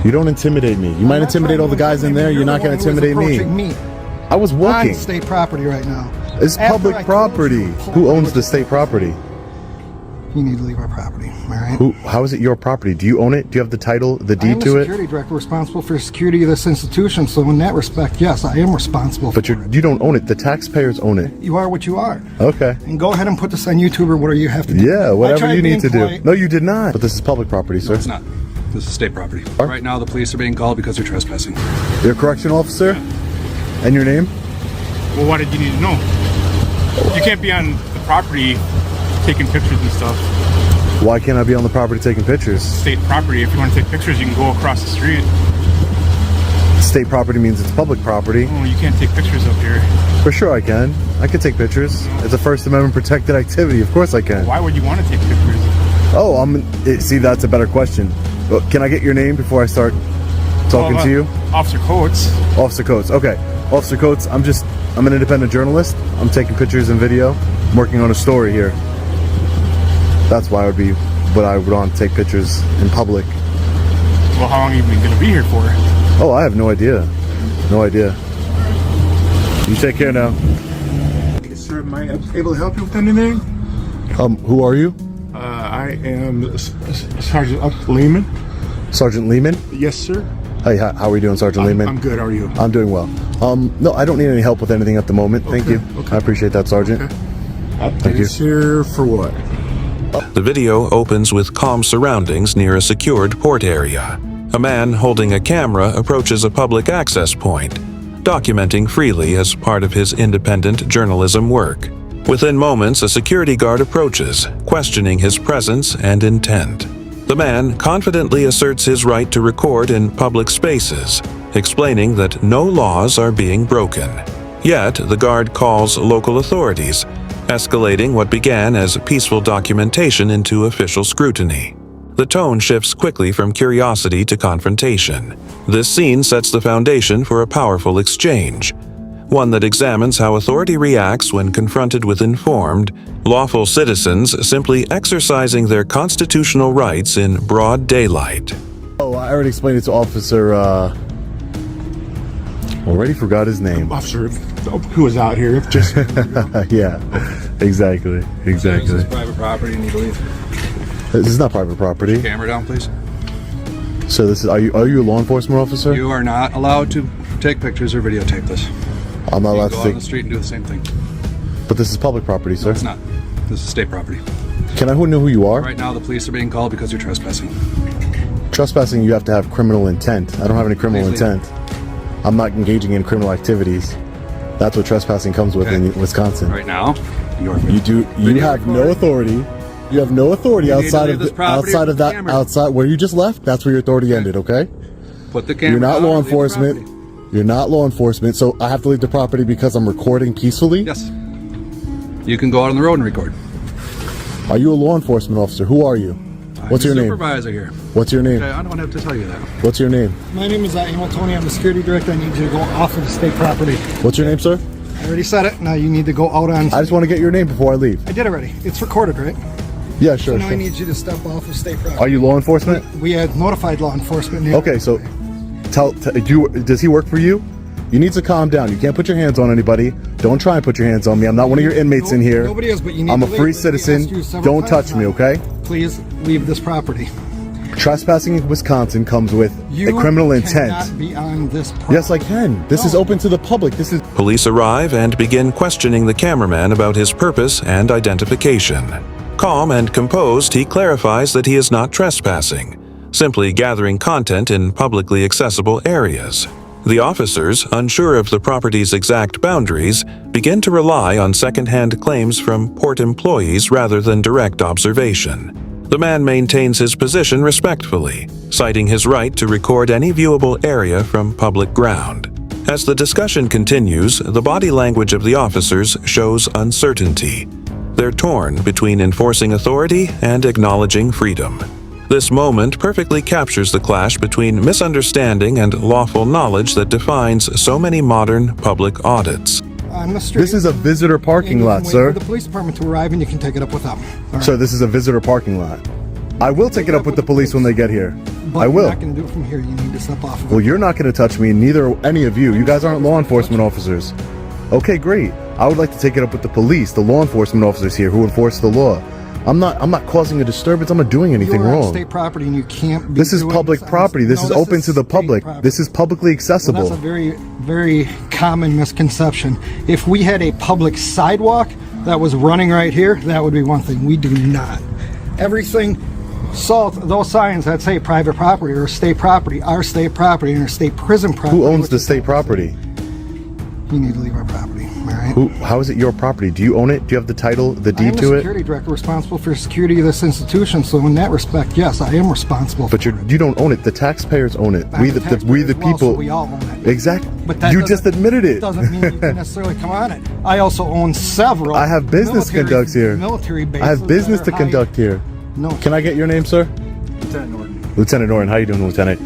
You don't intimidate me. You might intimidate all the guys in there. You're not going to intimidate me. I was walking. On state property right now. It's public property. Who owns the state property? You need to leave our property, all right? How is it your property? Do you own it? Do you have the title, the deed to it? I'm the security director responsible for security of this institution, so in that respect, yes, I am responsible But you don't own it. The taxpayers own it. You are what you are. Okay. And go ahead and put this on YouTube or whatever you have to do. Yeah, whatever you need to do. No, you did not. But this is public property, sir. No, it's not. This is state property. Right now, the police are being called because they're trespassing. You're a correctional officer? And your name? Well, what did you need to know? You can't be on the property taking pictures and stuff. Why can't I be on the property taking pictures? State property. If you want to take pictures, you can go across the street. State property means it's public property. Oh, you can't take pictures up here. For sure I can. I can take pictures. It's a First Amendment protected activity. Of course I can. Why would you want to take pictures? Oh, see, that's a better question. But can I get your name before I start talking to you? Officer Coates. Officer Coates. Okay. Officer Coates, I'm an independent journalist. I'm taking pictures and video. I'm working on a story here. That's why I would want to take pictures in public. Well, how long are you going to be here for? Oh, I have no idea. No idea. You take care now. Sir, am I able to help you with anything? Who are you? I am Sergeant Lehman. Sergeant Lehman? Yes, sir. Hey, how are we doing, Sergeant Lehman? I'm good. How are you? I'm doing well. No, I don't need any help with anything at the moment. Thank you. Okay. I appreciate that, Sergeant. Okay. Thank you. Here for what? The video opens with calm surroundings near a secured port area. A man holding a camera approaches a public access point, documenting freely as part of his independent journalism work. Within moments, a security guard approaches, questioning his presence and intent. The man confidently asserts his right to record in public spaces, explaining that no laws are being broken. Yet, the guard calls local authorities, escalating what began as peaceful documentation into official scrutiny. The tone shifts quickly from curiosity to confrontation. This scene sets the foundation for a powerful exchange, one that examines how authority reacts when confronted with informed, lawful citizens simply exercising their constitutional rights in broad daylight. Oh, I already explained it to Officer, already forgot his name. Officer, who was out here? Just Yeah, exactly. This is private property. You need to leave. This is not private property. Camera down, please. So this is, are you a law enforcement officer? You are not allowed to take pictures or videotape this. I'm not allowed You can go to out on the street and do the same thing. But this is public property, sir. No, it's not. This is state property. Can I know who you are? Right now, the police are being called because you're trespassing. Trespassing, you have to have criminal intent. I don't have any criminal Please leave. intent. I'm not engaging in criminal activities. That's what trespassing comes with in Wisconsin. Right now, You have no authority. You have no authority You need to outside leave of this property with the camera. outside where you just left. That's where your authority ended, okay? put the camera You're not down law and leave the enforcement. property. You're not law enforcement, so I have to leave the property because I'm recording peacefully? Yes. You can go out on the road and record. Are you a law enforcement officer? Who are you? What's your I'm the name? supervisor here. What's your name? Okay, I don't have to tell you that. What's your name? My name is Emil Tony. I'm the security director. I need you to go off of the state property. What's your name, sir? I already said it. Now you need to go out on... I just want to get your name before I leave. I did already. It's recorded, right? Yeah, sure. So now I sure. need you to step off of state property. Are you law enforcement? We had notified law enforcement. Okay, so does he work for you? You need to calm down. You can't put your hands on anybody. Don't try and put your hands on me. I'm not one of your inmates in here. Nobody is, but you need I'm to a leave. free We citizen. asked you several Don't times touch me, now. okay? Please leave this property. Trespassing in Wisconsin comes with You a criminal cannot intent. be on this property. Yes, I can. This is open to the public. This is... Police arrive and begin questioning the cameraman about his purpose and identification. Calm and composed, he clarifies that he is not trespassing, simply gathering content in publicly accessible areas. The officers, unsure of the property's exact boundaries, begin to rely on second-hand claims from port employees rather than direct observation. The man maintains his position respectfully, citing his right to record any viewable area from public ground. As the discussion continues, the body language of the officers shows uncertainty. They're torn between enforcing authority and acknowledging freedom. This moment perfectly captures the clash between misunderstanding and lawful knowledge that defines so many modern public audits. On the street. This is a visitor parking And you lot, can wait sir. for the police department to arrive and you can take it up with them. All right. Sir, this is a visitor parking lot. I will take it up with the police when they get here. But I will. You're not going to do it from here. You need to step off of it. Well, you're not going to touch me, neither are any of you. You guys aren't law enforcement officers. Okay, great. I would like to take it up with the police, the law enforcement officers here who enforce the law. I'm not causing a disturbance. I'm not doing anything You're on wrong. state property and you can't be This is doing public this on property. This no, is open to the state public. property. This is publicly accessible. Well, that's a very, very common misconception. If we had a public sidewalk that was running right here, that would be one thing. We do not. Everything, those signs that say private property or state property are state property and are state prison property. Who owns which the is state property? You need to leave our property, all right? How is it your property? Do you own it? Do you have the title, the I am deed the to it? security director responsible for security of this institution, so in that respect, yes, I am responsible But for you don't own it. The taxpayers own it. I'm We the the taxpayer as well, people. so we all own it. Exactly. But that you doesn't- just admitted it. Doesn't mean you can necessarily come on it. I also own several. I have business conducts here. Military bases. I have business that to are conduct here. No. Can I get your name, sir? Lieutenant Norton. Lieutenant Norton. How you doing, Lieutenant?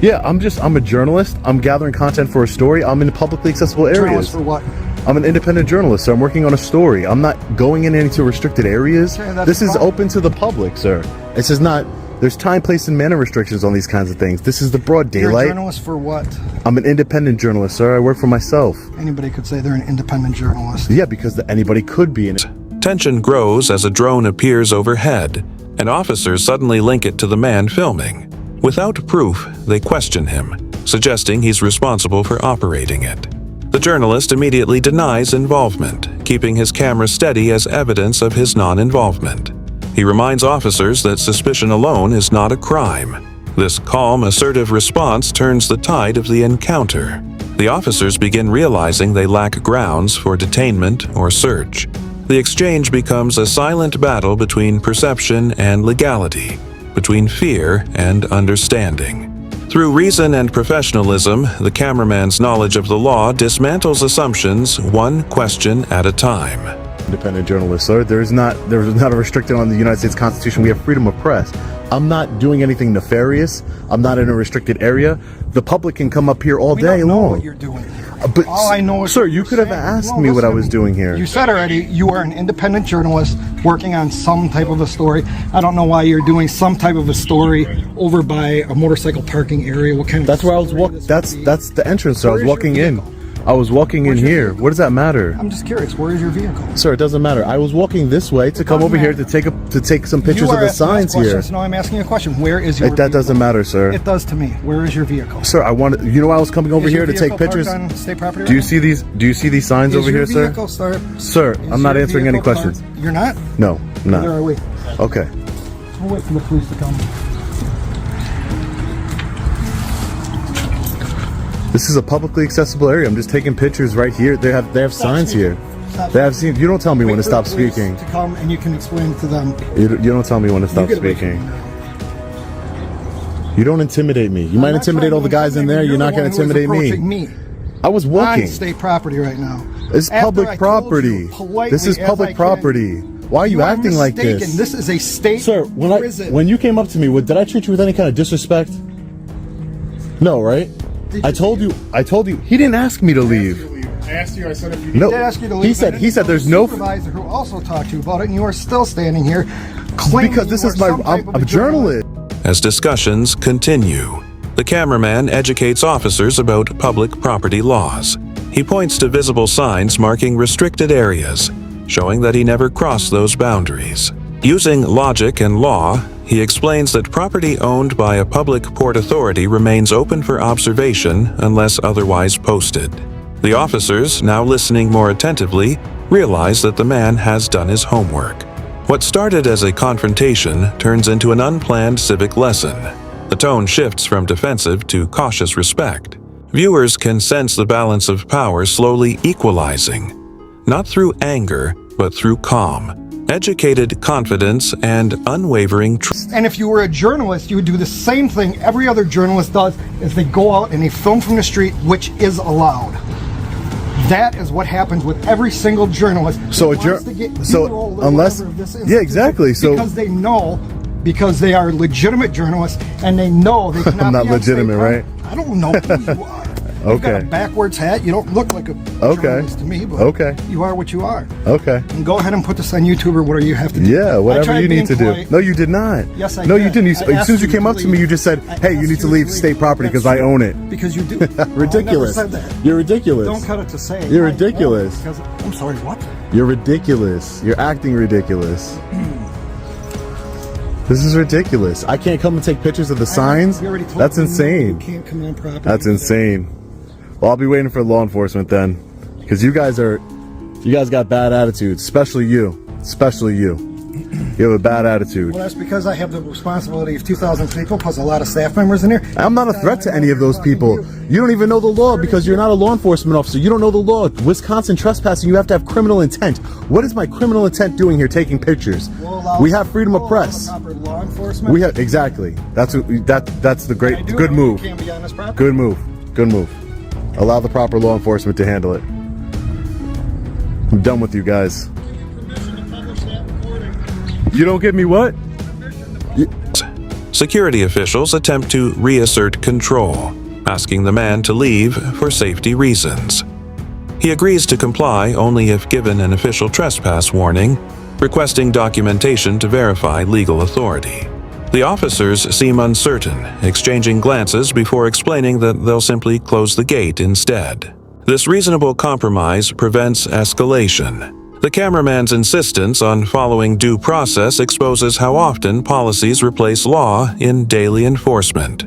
Yeah, I'm a journalist. I'm gathering content for a story. I'm in publicly accessible areas. Journalist for what? I'm an independent journalist, so I'm working on a story. I'm not going in into restricted areas. Okay, that's This is fine. open to the public, sir. This is not. There's time, place, and manner restrictions on these kinds of things. This is the broad You're a daylight. journalist for what? I'm an independent journalist, sir. I work for myself. Anybody could say they're an independent journalist. Yeah, because anybody could be in it. Tension grows as a drone appears overhead, and officers suddenly link it to the man filming. Without proof, they question him, suggesting he's responsible for operating it. The journalist immediately denies involvement, keeping his camera steady as evidence of his non-involvement. He reminds officers that suspicion alone is not a crime. This calm, assertive response turns the tide of the encounter. The officers begin realizing they lack grounds for detainment or search. The exchange becomes a silent battle between perception and legality, between fear and understanding. Through reason and professionalism, the cameraman's knowledge of the law dismantles assumptions one question at a time. Independent journalist, sir. There is not a restriction on the United States Constitution. We have freedom of press. I'm not doing anything nefarious. I'm not in a restricted area. The public can come up here all We day don't know long. what you're doing here. But All I know is sir, what you you're could have saying. asked No, me what I listen was to me. doing here. You said already you are an independent journalist working on some type of a story. I don't know why you're doing some type of a story over by a motorcycle parking area. What kind of That's where I was story walking. this That's would be. the entrance. So I Where was is your walking in. vehicle? I was walking Where's in your here. vehicle? What does that matter? I'm just curious. Where is your vehicle? Sir, it doesn't matter. I was walking this way to come does over here matter. to take some pictures You of are the asking us signs here. questions. No, I'm asking you a question. Where is your That vehicle? doesn't matter, sir. It does to me. Where is your vehicle? Sir, I wanted. You know, I was coming over Is here your to take vehicle parked pictures. on state property Do you right see these? Do you see these signs now? over Is here, your sir? vehicle, sir? Sir, Is I'm not your answering any vehicle questions. parked? You're not? No, I'm Where are not. we? Okay. We'll wait for the police to come. This is a publicly accessible area. I'm just taking pictures right here. They have signs here. Stop They have seen. You don't tell me when to Wait for stop the police speaking. To come and you can explain it to them. You don't tell me when to stop You get away from speaking. me now. You don't intimidate me. You might I'm not intimidate trying all the to guys in there. intimidate You're not the going to one who is intimidate approaching me. me. I was walking. On state property right now. It's After I public told property. you politely This is as public I can, property. Why are you are acting like mistaken. this? This is a state Sir, prison. when you came up to me, did I treat you with any kind of disrespect? No, right? Did I you told leave? you. I told you. He didn't ask me to leave. I asked you, I said if you No. Did ask you to leave, He and said. then He said. the There's no. supervisor who also talked to you about it, and you are still standing here claiming Because this you is are my. some type I'm of a journalist. As discussions continue, the cameraman educates officers about public property laws. He points to visible signs marking restricted areas, showing that he never crossed those boundaries. Using logic and law, he explains that property owned by a public port authority remains open for observation unless otherwise posted. The officers, now listening more attentively, realize that the man has done his homework. What started as a confrontation turns into an unplanned civic lesson. The tone shifts from defensive to cautious respect. Viewers can sense the balance of power slowly equalizing, not through anger, but through calm, educated confidence, and unwavering trust. And if you were a journalist, you would do the same thing every other journalist does, is they go out and they film from the street, which is allowed. That is what happens with every single journalist. So who a wants to get so B-rolled or unless whatever of this yeah, institution exactly. So because they know, because they are legitimate journalists, and they know they cannot. I'm not be on state legitimate, right? property. I don't know who you are. You've got a Okay. backwards hat. You don't look like a Okay. journalist to me, but Okay. you are what you are. Okay. And go ahead and put this on YouTube or whatever you have to do. Yeah, I whatever tried you need to being do. polite. No, you did not. Yes, I No, you did. didn't. I As soon as asked you you came to up to leave. me, you just said, I "Hey, you asked need to you leave to state leave. property because I That's own it." Because you do. Ridiculous. I never said that. You're ridiculous. Don't cut it to say. You're I ridiculous. won't, because I'm sorry, what? You're ridiculous. You're acting ridiculous. This is ridiculous. I can't come and take pictures of the signs. We already told That's you insane. You can't come on property. That's insane. Well, I'll be waiting for law enforcement then, because you guys got bad attitudes, especially you. Especially you. You have a bad attitude. Well, that's because I have the responsibility of 2,000 people plus a lot of staff members in here. I'm not a threat to any of those people. You don't even know the law because you're not a law enforcement officer. You don't know the law. Wisconsin trespassing, you have to have criminal intent. What is my criminal intent doing here taking pictures? We have freedom of press. Proper law enforcement. We have exactly. That's the I great do good know move. You can't be on this property. Good move. Good move. Allow the proper law enforcement to handle it. I'm done with you guys. You don't give me what? Security officials attempt to reassert control, asking the man to leave for safety reasons. He agrees to comply only if given an official trespass warning, requesting documentation to verify legal authority. The officers seem uncertain, exchanging glances before explaining that they'll simply close the gate instead. This reasonable compromise prevents escalation. The cameraman's insistence on following due process exposes how often policies replace law in daily enforcement.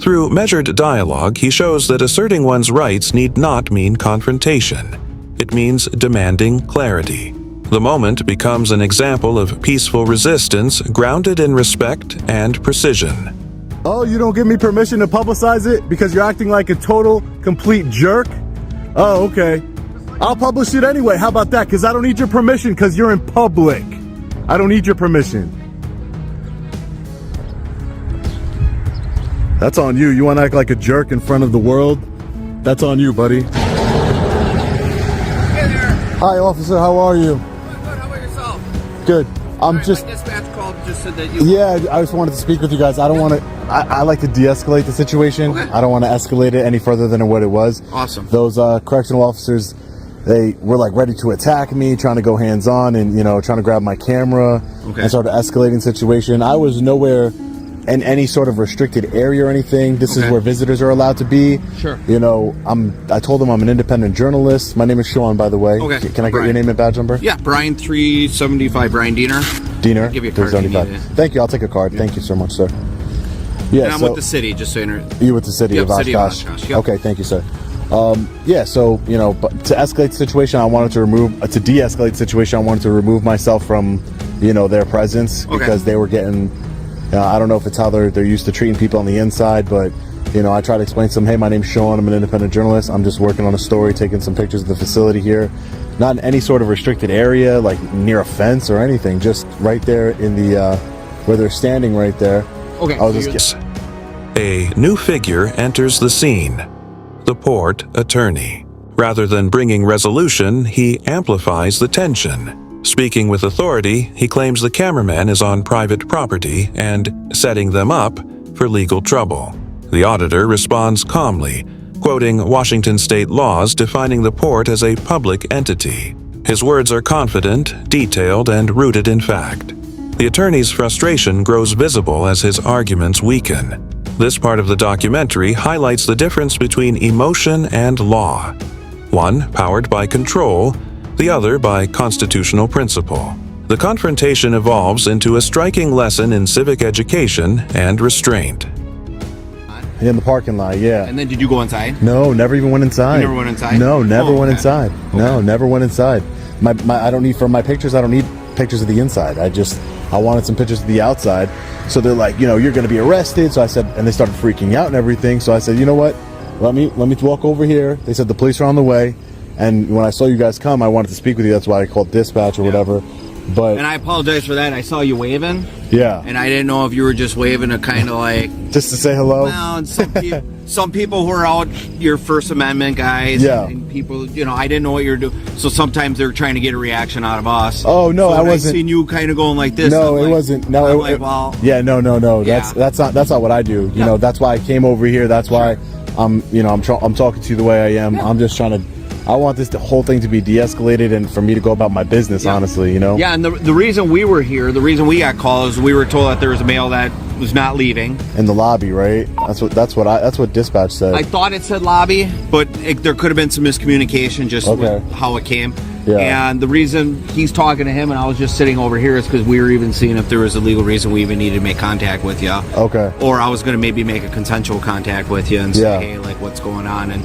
Through measured dialogue, he shows that asserting one's rights need not mean confrontation. It means demanding clarity. The moment becomes an example of peaceful resistance grounded in respect and precision. Oh, you don't give me permission to publicize it because you're acting like a total, complete jerk? Oh, okay. I'll publish it anyway. How about that? Because I don't need your permission because you're in public. I don't need your permission. That's on you. You want to act like a jerk in front of the world? That's on you, buddy. Hey there. Hi, officer. How are you? Good. How about yourself? Good. I'm Alright, just... my dispatch called and just said that you. Yeah, I just wanted to speak with you guys. I don't want to... I like to de-escalate the situation. Okay. I don't want to escalate it any further than what it was. Awesome. Those correctional officers, they were like ready to attack me, trying to go hands-on and, you know, trying to grab my camera and start escalating the situation. I was nowhere in any sort of restricted area or anything. This is where visitors are allowed to be. Sure. You know, I told them I'm an independent journalist. My name is Sean, by the way. Okay. Can I get your name and badge number? Yeah, Brian 375, Brian Diener. Diener? Give you a card if you 375. need it. Thank you. I'll take a card. Thank you so much, sir. Yeah, And I'm so with the city, just so you know. you with the city Yep, of city of Oshkosh. Oshkosh, yep. Okay, thank you, sir. Yeah, so you know, but to escalate the situation, I wanted to de-escalate the situation. I wanted to remove myself from, you know, their presence because they were getting. I don't know if it's how they're used to treating people on the inside, but you know, I try to explain to them, hey, my name's Sean. I'm an independent journalist. I'm just working on a story, taking some pictures of the facility here. Not in any sort of restricted area, like near a fence or anything. Just right there in the where they're standing right there. Okay. I was just A new figure enters the scene, the port attorney. Rather than bringing resolution, he amplifies the tension. Speaking with authority, he claims the cameraman is on private property and setting them up for legal trouble. The auditor responds calmly, quoting Washington state laws defining the port as a public entity. His words are confident, detailed, and rooted in fact. The attorney's frustration grows visible as his arguments weaken. This part of the documentary highlights the difference between emotion and law. One powered by control, the other by constitutional principle. The confrontation evolves into a striking lesson in civic education and restraint. in the parking lot. Yeah. And then did you go inside? No, never even went inside. You never went inside? No, never Oh, went okay. inside. No, never went inside. I don't need, for my pictures, I don't need pictures of the inside. I wanted some pictures of the outside. So they're like, you know, you're going to be arrested. So I said, and they started freaking out and everything. So I said, you know what? Let me walk over here. They said the police are on the way. And when I saw you guys come, I wanted to speak with you. That's why I called dispatch or whatever. But And I apologize for that. I saw you waving, yeah, and I didn't know if you were just waving to kind of like, just to say hello. well, and some people who are out, your First Amendment guys, Yeah. and people, you know, I didn't know what you were doing. So sometimes they're trying to get a reaction out of us. Oh, no, so I when wasn't- seen you kind of going like this. No, I'm it like- wasn't. No, I'm it, like, well, yeah, no. Yeah. That's not what I do. You Yeah. know, that's why I came over here. That's why I'm talking to you the way I am. I'm just trying to. I want the whole thing to be de-escalated and for me to go about my business, honestly, you know? Yeah, and the reason we were here, the reason we got called is we were told that there was a male that was not leaving. In the lobby, right? That's what dispatch said. I thought it said lobby, but there could have been some miscommunication just with how it came. Yeah. And the reason he's talking to him and I was just sitting over here is because we were even seeing if there was a legal reason we even needed to make contact with you. Okay. Or I was going to maybe make a consensual contact with you and say, hey, like, what's going on? And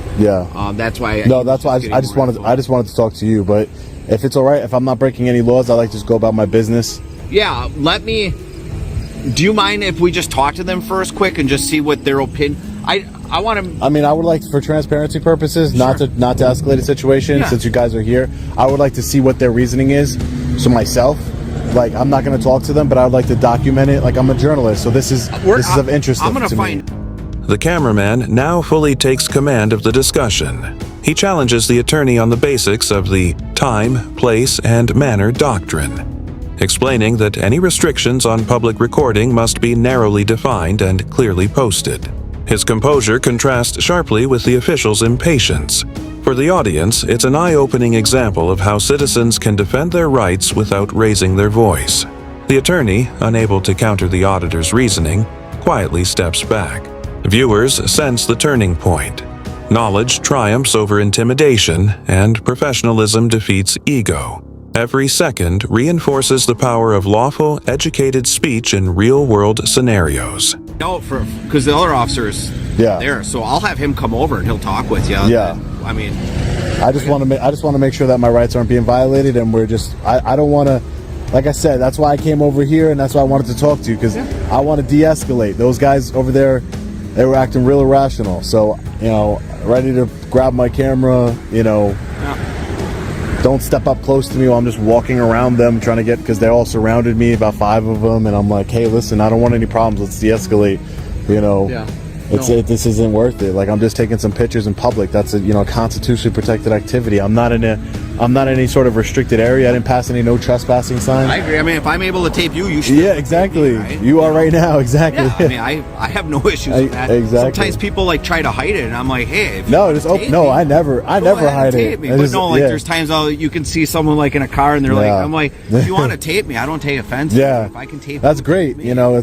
that's why. I just wanted to talk to you. But if it's all right, if I'm not breaking any laws, I like to just go about my business. Yeah. Do you mind if we just talk to them first, quick, and just see what their opinion? I want to. I mean, I would like, for transparency purposes, not to escalate a situation. Since you guys are here, I would like to see what their reasoning is. So myself, like, I'm not going to talk to them, but I would like to document it. Like, I'm a journalist, so this is of interest to me. The cameraman now fully takes command of the discussion. He challenges the attorney on the basics of the time, place, and manner doctrine, explaining that any restrictions on public recording must be narrowly defined and clearly posted. His composure contrasts sharply with the official's impatience. For the audience, it's an eye-opening example of how citizens can defend their rights without raising their voice. The attorney, unable to counter the auditor's reasoning, quietly steps back. Viewers sense the turning point. Knowledge triumphs over intimidation, and professionalism defeats ego. Every second reinforces the power of lawful, educated speech in real-world scenarios. No, because the other officer's there, so I'll have him come over and he'll talk with you. Yeah. I mean, I just want to make sure that my rights aren't being violated, and I don't want to. Like I said, that's why I came over here, and that's why I wanted to talk to you, because I want to de-escalate. Those guys over there, they were acting real irrational. So, ready to grab my camera, Don't step up close to me while I'm just walking around them trying to get, because they all surrounded me, about 5 of them, and I'm like, hey, listen, I don't want any problems. Let's de-escalate. This isn't worth it. Like, I'm just taking some pictures in public. That's a constitutionally protected activity. I'm not in any sort of restricted area. I didn't pass any no trespassing signs. I agree. I mean, if I'm able to tape you, you should. Yeah, exactly. Me, right? You are right now, exactly. Yeah, I mean, I have no issues with that. Exactly. Sometimes people like try to hide it, and I'm like, hey, I never hide it. There's times you can see someone like in a car, and they're like, I'm like, if you want to tape me, I don't take offense. Yeah, if I can tape. That's great.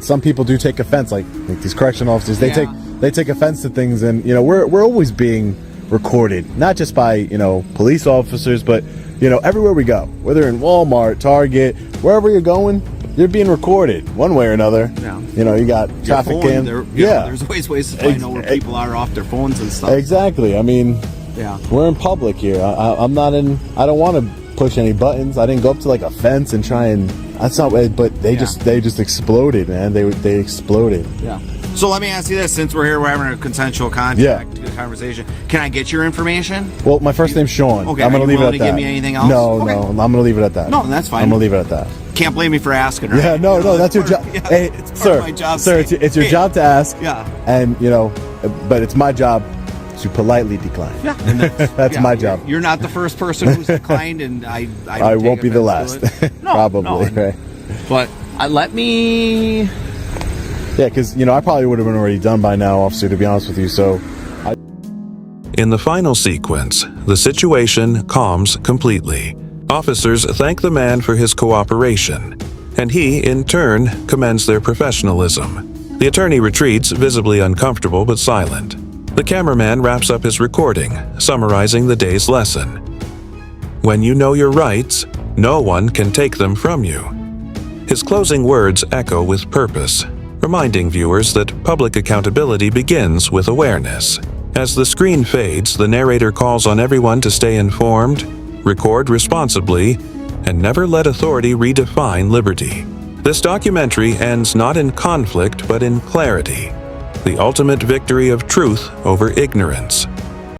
Some people do take offense, like these correction officers. They take offense to things, and we're always being recorded, not just by police officers, but everywhere we go, whether in Walmart, Target, wherever you're going, you're being recorded one way or another. Yeah. You got traffic cams. There's always ways to find out where people are off their phones and stuff. Exactly. I mean, we're in public here. I don't want to push any buttons. I didn't go up to like a fence and try and. That's not. But they just exploded, man. They exploded. Yeah. So let me ask you this: since we're here, we're having a consensual conversation. Can I get your information? Well, my first name's Sean. Okay. I'm gonna leave it at that. Give me anything else? No, I'm gonna leave it at that. No, that's fine. I'm gonna leave it at that. Can't blame me for asking. Right? Yeah, no, that's your job. Hey, sir, it's your job to ask. Yeah. And but it's my job to politely decline. Yeah. That's my job. You're not the first person who's declined, and I won't be the last. Probably. Right. But let me. Yeah, because I probably would have been already done by now, officer, to be honest with you. So, in the final sequence, the situation calms completely. Officers thank the man for his cooperation, and he, in turn, commends their professionalism. The attorney retreats, visibly uncomfortable but silent. The cameraman wraps up his recording, summarizing the day's lesson. When you know your rights, no one can take them from you. His closing words echo with purpose, reminding viewers that public accountability begins with awareness. As the screen fades, the narrator calls on everyone to stay informed, record responsibly, and never let authority redefine liberty. This documentary ends not in conflict but in clarity, the ultimate victory of truth over ignorance.